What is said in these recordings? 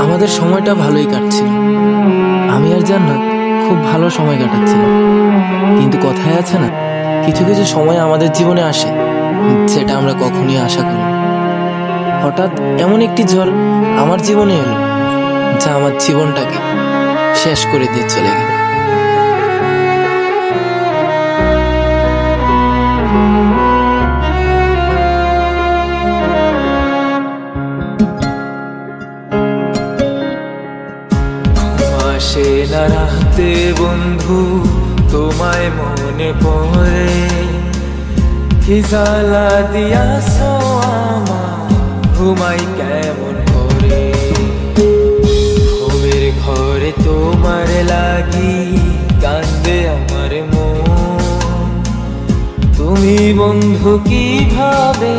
আমাদের সময়টা ভালোই কাটছিল। আমি আর জান্নাত খুব ভালো সময় কাটাচ্ছিল। কিন্তু কথায় আছে না, কিছু কিছু সময় আমাদের জীবনে আসে যেটা আমরা কখনোই আশা করি না। হঠাৎ এমন একটি ঝড় আমার জীবনে এলো যা আমার জীবনটাকে শেষ করে দিয়ে চলে গেল। আসে না রাতে বন্ধু, তোমায় মনে পড়ে। কি জ্বালা দিয়াছো আমায়, ঘুমাই কেমন করে। ঘুমের ঘরে তোমার লাগি কান্দে আমার মন। তুমি বন্ধু কিভাবে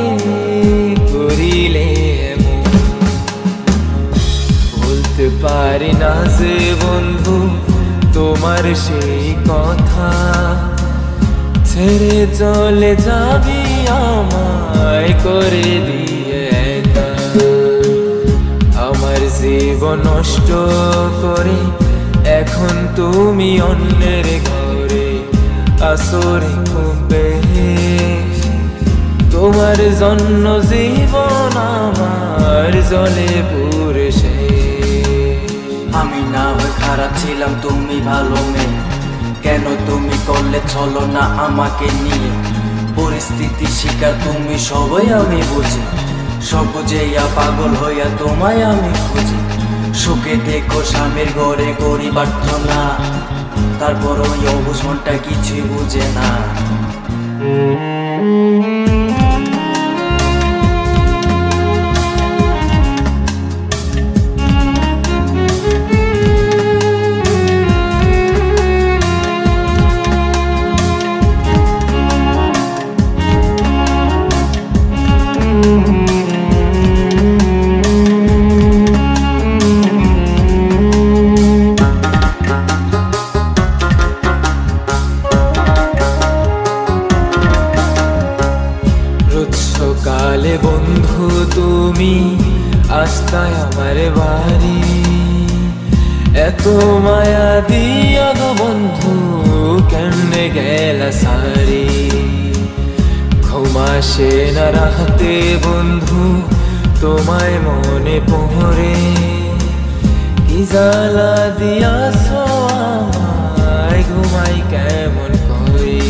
করিলে এমন, বলতে পারি না যে বন্ধু তোমার সেই কথা। ছেড়ে চলে যাবি আমায় করে দিয়ে একা। আমার জীবন নষ্ট করে এখন তুমি অন্যের ঘরে আসরে খুব বেশ। তোমার জন্য জীবন আমার জলে পুরে শেষ। আমি না হয় খারাপ ছিলাম, তুমি ভালো মেয়ে। কেন তুমি করলে চলো না আমাকে নিয়ে। পরিস্থিতি শিকার তুমি সবাই আমি বুঝি, সব বুঝেইয়া পাগল হইয়া তোমায় আমি খুঁজি। সুখে দেখো স্বামীর ঘরে গরিব না, তারপর ওই অবুঝ মনটা কিছুই বুঝে না। সকালে বন্ধু তুমি আসতায় আমার বাড়ি। এত মায়া দিয়া গো বন্ধু কেমনে গেলা সারি। ঘুমাসে না রাতে বন্ধু তোমায় মনে পড়ে। কি জ্বালা দিয়াছো আমায়, ঘুমাই কেমন করে।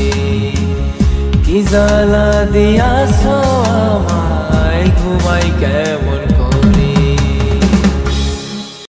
কি জ্বালা দিয়াছো আমায়, ঘুমাই কেমন